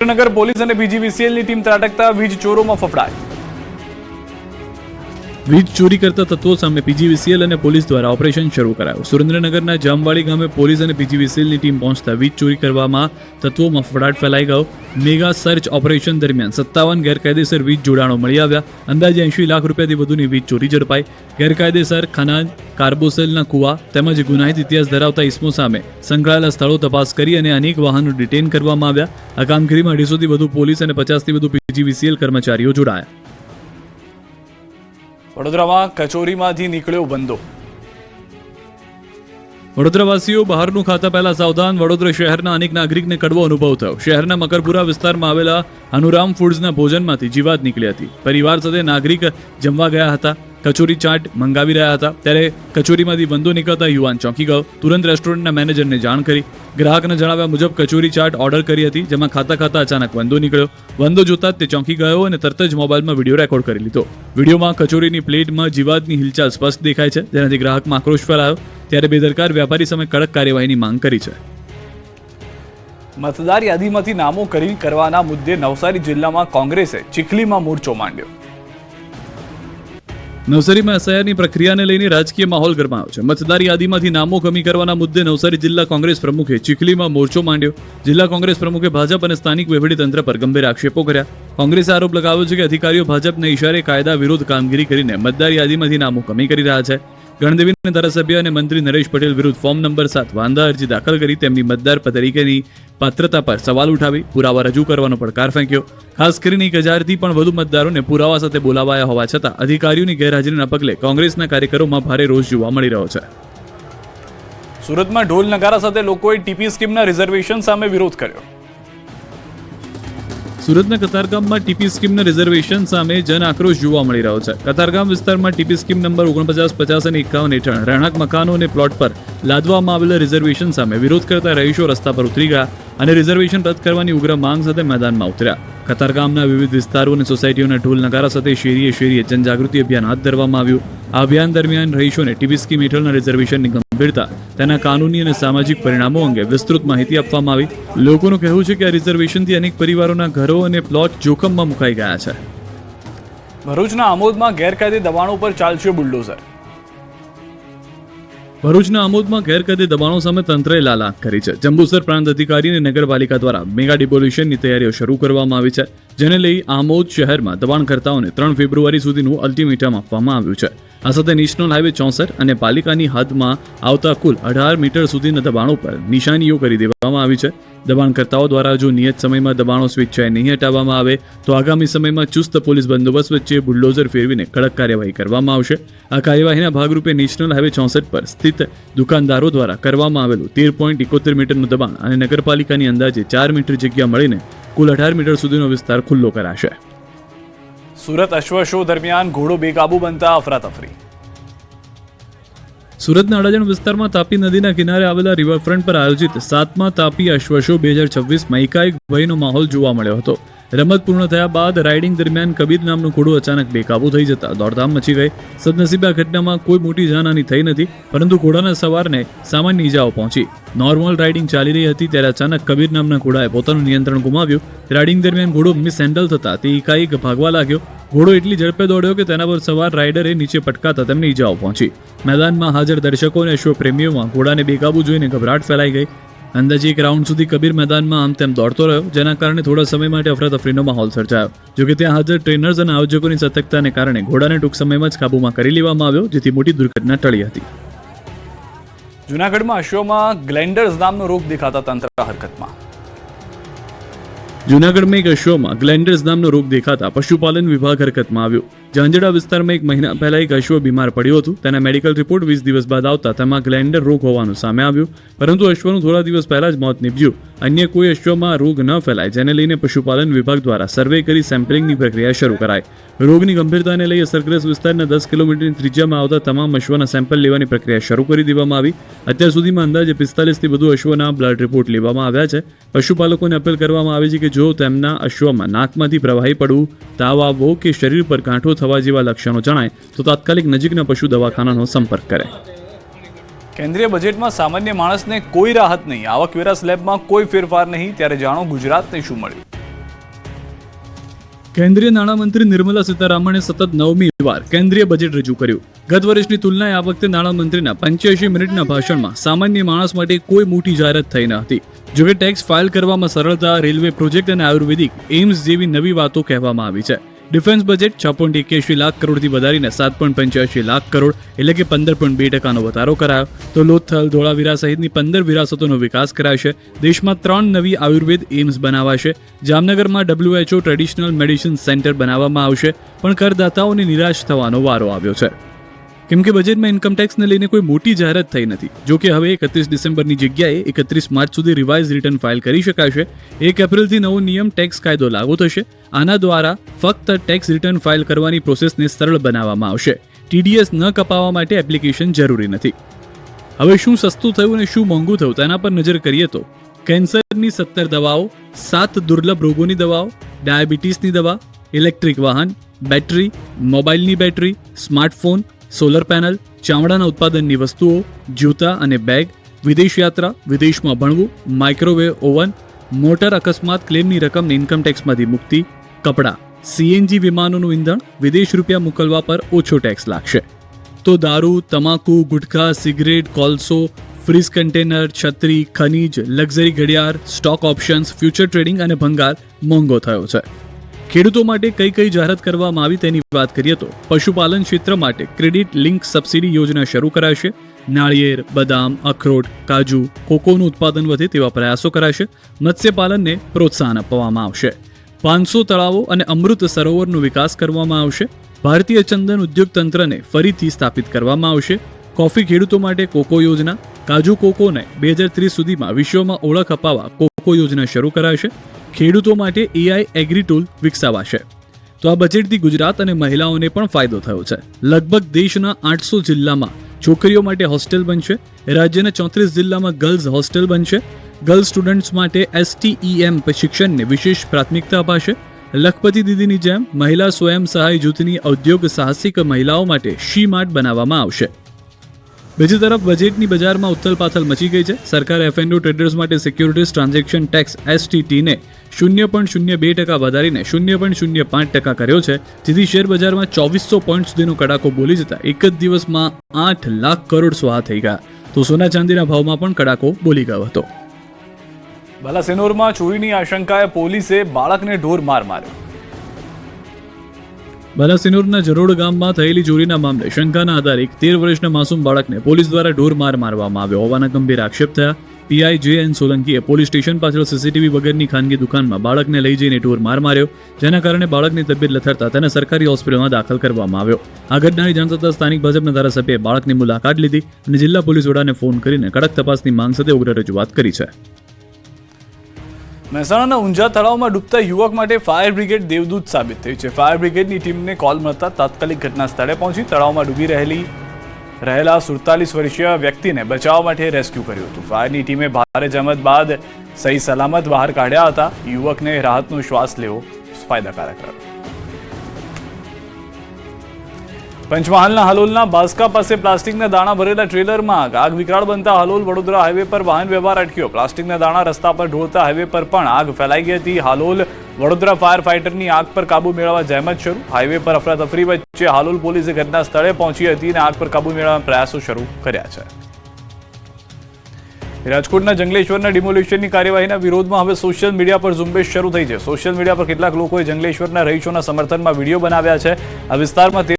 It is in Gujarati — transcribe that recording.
સુરેન્દ્રનગર પોલીસ અને પીજીવીસીએલની ટીમ ત્રાટકતા વીજ ચોરોમાં ફફડાય। વીજ ચોરી કરતા તત્વો સામે પીજીવીસીએલ અને પોલીસ દ્વારા ઓપરેશન શરૂ કરાયું। સુરેન્દ્રનગરના જામવાડી ગામે પોલીસ અને પીજીવીસીએલની ટીમ પહોંચતા વીજ ચોરી કરવામાં તત્વોમાં ફફડાટ ફેલાઈ ગયો। મેગા સર્ચ ઓપરેશન દરમિયાન 57 ગેરકાયદેસર વીજ જોડાણો મળી આવ્યા। અંદાજે 80 લાખ રૂપિયાથી વધુની વીજ ચોરી ઝડપાઈ। ગેરકાયદેસર ખનન, કાર્બોસેલના કુવા તેમજ ગુનાહિત ઇતિહાસ ધરાવતા ઇસમો સામે સંકળાયેલા સ્થળો તપાસ કરી અને અનેક વાહનો ડિટેન કરવામાં આવ્યા। આ કામગીરીમાં 250થી વધુ પોલીસ અને 50થી વધુ પીજીવીસીએલ કર્મચારીઓ જોડાયા। વડોદરામાં કચોરીમાંથી નીકળ્યો બંદો। વડોદરાવાસીઓ બહારનું ખાતા પહેલા સાવધાન। વડોદરા શહેરના અનેક નાગરિકને કડવો અનુભવ થયો। શહેરના મકરપુરા વિસ્તારમાં આવેલા અનુરામ ફૂડ્સના ભોજનમાંથી જીવાત નીકળી હતી। પરિવાર સાથે નાગરિક જમવા ગયા હતા, કચોરી ચાટ મંગાવી રહ્યા હતા, ત્યારે કચોરીમાંથી બંદો નીકળતા યુવાન ચોંકી ગયો। તુરંત રેસ્ટોરન્ટના મેનેજરને જાણ કરી। ગ્રાહકના જણાવ્યા મુજબ કચોરી ચાટ ઓર્ડર કરી હતી, જેમાં ખાતા ખાતા અચાનક બંદો નીકળ્યો। બંદો જોતા તે ચોંકી ગયો અને તરત જ મોબાઈલમાં વિડીયો રેકોર્ડ કરી લીધો। વિડીયોમાં કચોરીની પ્લેટમાં જીવાતની હિલચાલ સ્પષ્ટ દેખાય છે, જેનાથી ગ્રાહકમાં આક્રોશ ફેલાયો। ત્યારે બેદરકાર વ્યાપારી સામે કડક કાર્યવાહીની માંગ કરી છે। મતદાર યાદીમાંથી નામો કરવાના મુદ્દે નવસારી જિલ્લામાં કોંગ્રેસે ચીખલીમાં મોરચો માંડ્યો। નવસારીમાં એસઆઈઆરની પ્રક્રિયાને લઈને રાજકીય માહોલ ગરમાયો છે। મતદાર યાદીમાંથી નામો કમી કરવાના મુદ્દે નવસારી જિલ્લા કોંગ્રેસ પ્રમુખે ચીખલીમાં મોરચો માંડ્યો। જિલ્લા કોંગ્રેસ પ્રમુખે ભાજપ અને સ્થાનિક વહીવટીતંત્ર પર ગંભીર આક્ષેપો કર્યા। કોંગ્રેસે આરોપ લગાવ્યો છે કે અધિકારીઓ ભાજપના ઇશારે કાયદા વિરુદ્ધ કામગીરી કરીને મતદાર યાદીમાંથી નામો કમી કરી રહ્યા છે। ગણદેવીના ધારાસભ્ય અને મંત્રી નરેશ પટેલ વિરુદ્ધ ફોર્મ નંબર 7 વાંધા અરજી દાખલ કરી તેમની મતદાર તરીકેની પાત્રતા પર સવાલ ઉઠાવી પુરાવા રજૂ કરવાનો પડકાર ફેંક્યો। ખાસ કરીને 1000થી પણ વધુ મતદારોને પુરાવા સાથે બોલાવાયા હોવા છતાં અધિકારીઓની ગેરહાજરીના પગલે કોંગ્રેસના કાર્યકરોમાં ભારે રોષ જોવા મળી રહ્યો છે। સુરતમાં ઢોલ નગારા સાથે લોકોએ ટીપી સ્કીમના રિઝર્વેશન સામે વિરોધ કર્યો। સુરતના કતારગામમાં ટીપી સ્કીમના રિઝર્વેશન સામે જન આક્રોશ જોવા મળી રહ્યો છે। કતારગામ વિસ્તારમાં ટીપી સ્કીમ નંબર 49, 50 અને 51 હેઠળ રહેણાંક મકાનો અને પ્લોટ પર લાદવામાં આવેલા રિઝર્વેશન સામે વિરોધ કરતા રહીશો રસ્તા પર ઉતરી ગયા અને રિઝર્વેશન રદ કરવાની ઉગ્ર માંગ સાથે મેદાનમાં ઉતર્યા। કતારગામના વિવિધ વિસ્તારો અને સોસાયટીઓના ઢોલ નગારા સાથે શેરીએ શેરીએ જનજાગૃતિ અભિયાન હાથ ધરવામાં આવ્યું। આ અભિયાન દરમિયાન રહીશોને ટીપી સ્કીમ હેઠળના રિઝર્વેશનની ગંભીરતા, તેના કાનૂની અને સામાજિક પરિણામો અંગે વિસ્તૃત માહિતી આપવામાં આવી। લોકોનું કહેવું છે કે આ રિઝર્વેશનથી અનેક પરિવારોના ઘરો અને પ્લોટ જોખમમાં મુકાઈ ગયા છે। ભરૂચના આમોદમાં ગેરકાયદે દબાણો પર ચાલશે બુલડોઝર। ભરૂચના આમોદમાં ગેરકાયદે દબાણો સામે તંત્રએ લાલ આંખ કરી છે। જંબુસર પ્રાંત અધિકારી અને નગરપાલિકા દ્વારા મેગા ડિમોલિશનની તૈયારીઓ શરૂ કરવામાં આવી છે, જેને લઈ આમોદ શહેરમાં દબાણકર્તાઓને 3 ફેબ્રુઆરી સુધીનું અલ્ટિમેટમ આપવામાં આવ્યું છે। આ સાથે નેશનલ હાઈવે 64 અને પાલિકાની હદમાં આવતા કુલ 18 મીટર સુધીના દબાણો પર નિશાનીઓ કરી દેવામાં આવી છે। દબાણકર્તાઓ દ્વારા જો નિયત સમયમાં દબાણો સ્વેચ્છાએ નહીં હટાવવામાં આવે તો આગામી સમયમાં ચુસ્ત પોલીસ બંદોબસ્ત વચ્ચે બુલડોઝર ફેરવીને કડક કાર્યવાહી કરવામાં આવશે। આ કાર્યવાહીના ભાગરૂપે નેશનલ હાઈવે 64 પર સ્થિત દુકાનદારો દ્વારા કરવામાં આવેલું 13.71 મીટરનું દબાણ અને નગરપાલિકાની અંદાજે 4 મીટર જગ્યા મળીને કુલ 18 મીટર સુધીનો વિસ્તાર ખુલ્લો કરાશે। સુરત અશ્વ શો દરમિયાન ઘોડો બેકાબુ બનતા અફરાતફરી। સુરતના અડાજણ વિસ્તારમાં તાપી નદીના કિનારે આવેલા રિવરફ્રન્ટ પર આયોજિત 7મા તાપી અશ્વ શો 2026માં એકાએક ભયનો માહોલ જોવા મળ્યો હતો। રમત પૂર્ણ થયા બાદ રાઇડિંગ દરમિયાન કબીર નામનું ઘોડો અચાનક બેકાબુ થઈ જતા દોડધામ મચી ગઈ। સદનસીબે આ ઘટનામાં કોઈ મોટી જાનહાની થઈ નથી, પરંતુ ઘોડાના સવારને સામાન્ય ઈજાઓ પહોંચી। નોર્મલ રાઇડિંગ ચાલી રહી હતી ત્યારે અચાનક કબીર નામના ઘોડાએ પોતાનું નિયંત્રણ ગુમાવ્યું। રાઇડિંગ દરમિયાન ઘોડો મિસ હેન્ડલ થતા તે એકાએક ભાગવા લાગ્યો। ઘોડો એટલી ઝડપે દોડ્યો કે તેના પર સવાર રાઇડરે નીચે પટકાતા તેમને ઈજાઓ પહોંચી। મેદાનમાં હાજર દર્શકો અને અશ્વપ્રેમીઓમાં ઘોડાને બેકાબુ જોઈને ગભરાટ ફેલાઈ ગઈ। અંદાજે 1 રાઉન્ડ સુધી કબીર મેદાનમાં આમ તેમ દોડતો રહ્યો, જેના કારણે થોડા સમય માટે અફરાતફરીનો માહોલ સર્જાયો। જોકે ત્યાં હાજર ટ્રેનર્સ અને આયોજકોની સતર્કતાને કારણે ઘોડાને ટૂંક સમયમાં જ કાબૂમાં કરી લેવામાં આવ્યો, જેથી મોટી દુર્ઘટના ટળી હતી। જૂનાગઢમાં અશ્વમાં ગ્લેન્ડર્સ નામનો રોગ દેખાતા તંત્ર હરકતમાં। જૂનાગઢમાં એક અશ્વમાં ગ્લેન્ડર્સ નામનો રોગ દેખાતા પશુપાલન વિભાગ હરકતમાં આવ્યો। ઝાંઝડા વિસ્તારમાં 1 મહિના પહેલા એક અશ્વ બીમાર પડ્યું હતું। તેના મેડિકલ રિપોર્ટ 20 દિવસ બાદ આવતા તેમાં ગ્લેન્ડર રોગ હોવાનું સામે આવ્યું, પરંતુ અશ્વનું થોડા દિવસ પહેલા જ મોત નીપજ્યું। અન્ય કોઈ અશ્વમાં રોગ ન ફેલાય, જેને લઈને પશુપાલન વિભાગ દ્વારા સર્વે કરી સેમ્પલિંગની પ્રક્રિયા શરૂ કરાઈ। રોગની ગંભીરતાને લઈ અસરગ્રસ્ત વિસ્તારના 10 કિલોમીટરની ત્રિજ્યામાં આવતા તમામ અશ્વના સેમ્પલ લેવાની પ્રક્રિયા શરૂ કરી દેવામાં આવી। અત્યાર સુધીમાં અંદાજે 45થી વધુ અશ્વના બ્લડ રિપોર્ટ લેવામાં આવ્યા છે। પશુપાલકોને અપીલ કરવામાં આવી છે કે જો તેમના અશ્વમાં નાકમાંથી પ્રવાહી પડવું, તાવ આવવો કે શરીર પર ગાંઠો થવા જેવા લક્ષણો જણાય તો તાત્કાલિક નજીકના પશુ દવાખાનાનો સંપર્ક કરે। કેન્દ્રીય બજેટમાં સામાન્ય માણસને કોઈ રાહત નહીં, આવકવેરા સ્લેબમાં કોઈ ફેરફાર નહીં, ત્યારે જાણો ગુજરાતને શું મળ્યું। કેન્દ્રીય નાણામંત્રી નિર્મલા સીતારામણે સતત 9મી વાર કેન્દ્રીય બજેટ રજૂ કર્યું. ગત વર્ષની તુલનાએ આ વખતે નાણામંત્રીના 85 મિનિટના ભાષણમાં સામાન્ય માણસ માટે કોઈ મોટી જાહેરાત થઈ ન હતી. જોકે ટેક્સ ફાઇલ કરવામાં સરળતા, રેલવે પ્રોજેક્ટ અને આયુર્વેદિક એમ્સ જેવી નવી વાતો કહેવામાં આવી છે. ડિફેન્સ બજેટ 6.81 લાખ કરોડથી વધારીને 7.85 લાખ કરોડ એટલે કે 15.2% વધારો કરાયો. તો લોથલ, ધોળાવીરા સહિતની 15 વિરાસતોનો વિકાસ કરાશે. દેશમાં 3 નવી આયુર્વેદ એમ્સ બનાવાશે. જામનગરમાં WHO ટ્રેડિશનલ મેડિસિન સેન્ટર બનાવવામાં આવશે. પણ કરદાતાઓને નિરાશ થવાનો વારો આવ્યો છે, કેમ કે બજેટમાં ઇન્કમટેક્સને લઈને કોઈ મોટી જાહેરાત થઈ નથી. જો કે હવે 31 ડિસેમ્બરની જગ્યાએ 31 માર્ચ સુધી રિવાઇઝ રિટર્ન ફાઇલ કરી શકાશે. 1 એપ્રિલથી નવો નિયમ ટેક્સ કાયદો લાગુ થશે. આના દ્વારા ફક્ત ટેક્સ રિટર્ન ફાઇલ કરવાની પ્રોસેસને સરળ બનાવવામાં આવશે. TDS ન કપાવવા માટે એપ્લિકેશન જરૂરી નથી. હવે શું સસ્તું થયું અને શું મોંઘું થયું તેના પર નજર કરીએ તો કેન્સરની 17 દવાઓ, 7 દુર્લભ રોગોની દવાઓ, ડાયાબિટીસની દવા, ઇલેક્ટ્રિક વાહન, બેટરી, મોબાઈલની બેટરી, સ્માર્ટફોન, સોલર પેનલ, ચામડાના ઉત્પાદનની વસ્તુઓ, જૂતા અને બેગ, વિદેશ યાત્રા, વિદેશમાં ભણવું, માઇક્રોવેવ ઓવન, મોટર અકસ્માત ક્લેમની રકમને ઇન્કમટેક્સમાંથી મુક્તિ, કપડાં, CNG વિમાનોનું ઇંધણ, વિદેશ રૂપિયા મોકલવા પર ઓછો ટેક્સ લાગશે. તો દારૂ, તમાકુ, ગુટખા, સિગરેટ, કોલસો, ફ્રીઝ કન્ટેનર, છત્રી, ખનીજ, લક્ઝરી ઘડિયાળ, સ્ટોક ઓપ્શન્સ, ફ્યુચર ટ્રેડિંગ અને ભંગાર મોંઘો થયો છે. ખેડૂતો માટે કઈ કઈ જાહેરાત કરવામાં આવી તેની વાત કરીએ તો પશુપાલન ક્ષેત્ર માટે ક્રેડિટ લિંક સબસિડી યોજના શરૂ કરાશે. નાળિયેર, બદામ, અખરોટ, કાજુ, કોકોનું ઉત્પાદન વધે તેવા પ્રયાસો કરાશે. મત્સ્યપાલનને પ્રોત્સાહન આપવામાં આવશે. 500 તળાવો અને અમૃત સરોવરનો વિકાસ કરવામાં આવશે. ભારતીય ચંદન ઉદ્યોગ તંત્રને ફરીથી સ્થાપિત કરવામાં આવશે. કોફી ખેડૂતો માટે કોકો યોજના, કાજુ કોકોને 2030 સુધીમાં વિશ્વમાં ઓળખ અપાવવા કોકો યોજના શરૂ કરાશે. ખેડૂતો માટે AI એગ્રી ટૂલ વિકસાવાશે. તો આ બજેટથી ગુજરાત અને મહિલાઓને પણ ફાયદો થયો છે. લગભગ દેશના 800 જિલ્લામાં છોકરીઓ માટે હોસ્ટેલ બનશે. રાજ્યના 34 જિલ્લામાં ગર્લ્સ હોસ્ટેલ બનશે. ગર્લ્સ સ્ટુડન્ટ્સ માટે STEM શિક્ષણને વિશેષ પ્રાથમિકતા અપાશે. લખપતિ દીદીની જેમ મહિલા સ્વયં સહાય જૂથની ઔદ્યોગ સાહસિક મહિલાઓ માટે શી માર્ટ બનાવવામાં આવશે. બીજી તરફ બજેટની બજારમાં ઉથલપાથલ મચી ગઈ છે. સરકારે F&O ટ્રેડર્સ માટે સિક્યોરિટીઝ ટ્રાન્ઝેક્શન ટેક્સ STT ને 0.02% વધારીને 0.05% કર્યો છે, જેથી શેર બજારમાં 2400 પોઈન્ટ સુધીનો કડાકો બોલી જતા એક જ દિવસમાં 8 લાખ કરોડ સ્વાહા થઈ ગયા. તો સોના ચાંદીના ભાવમાં પણ કડાકો બોલી ગયો હતો. બાલાસિનોરમાં ચોરીની આશંકાએ પોલીસે બાળકને ઢોર માર માર્યો. બાલાસિનોરના જરોડ ગામમાં થયેલી ચોરીના મામલે શંકાના આધારે એક 13 વર્ષના માસૂમ બાળકને પોલીસ દ્વારા ઢોર માર મારવામાં આવ્યો હોવાના ગંભીર આક્ષેપ થયા. PI JN સોલંકીએ પોલીસ સ્ટેશન પાછળ CCTV વગરની ખાનગી દુકાનમાં બાળકને લઈ જઈને ઢોર માર માર્યો, જેના કારણે બાળકની તબિયત લથડતા તેને સરકારી હોસ્પિટલમાં દાખલ કરવામાં આવ્યો. આ ઘટનાની જાણ થતાં સ્થાનિક ભાજપના ધારાસભ્યએ બાળકની મુલાકાત લીધી અને જિલ્લા પોલીસ વડાને ફોન કરીને કડક તપાસની માંગ સાથે ઉગ્ર રજૂઆત કરી છે. મહેસાણાના ઊંઝા તળાવમાં ડૂબતા યુવક માટે ફાયર બ્રિગેડ દેવદૂત સાબિત થઈ છે. ફાયર બ્રિગેડની ટીમને કોલ મળતા તાત્કાલિક ઘટના સ્થળે પહોંચી તળાવમાં ડૂબી રહેલા 47 વર્ષીય વ્યક્તિને બચાવવા માટે રેસ્ક્યુ કર્યું હતું. ફાયરની ટીમે ભારે જહેમત બાદ સહી સલામત બહાર કાઢ્યા હતા. યુવકને રાહતનો શ્વાસ લેવો ફાયદાકારક રહ્યો. પંચમહાલના હલોલના બાસકા પાસે પ્લાસ્ટિકના દાણા ભરેલા ટ્રેલરમાં આગ વિકરાળ બનતા હલોલ વડોદરા હાઈવે પર વાહન વ્યવહાર અટક્યો. પ્લાસ્ટિકના દાણા રસ્તા પર ઢોળતા હાઈવે પર પણ આગ ફેલાઈ ગઈ હતી. હાલોલ વડોદરા ફાયર ફાઈટરની આગ પર કાબુ મેળવવા જહેમત શરૂ. હાઈવે પર અફરાતફરી વચ્ચે હાલોલ પોલીસે ઘટના સ્થળે પહોંચી હતી અને આગ પર કાબુ મેળવવાના પ્રયાસો શરૂ કર્યા છે. રાજકોટના જંગલેશ્વરના ડિમોલિશનની કાર્યવાહીના વિરોધમાં હવે સોશિયલ મીડિયા પર ઝુંબેશ શરૂ થઈ છે. સોશિયલ મીડિયા પર કેટલાક લોકોએ જંગલેશ્વરના રહીશોના સમર્થનમાં વિડીયો બનાવ્યા છે. આ વિસ્તારમાં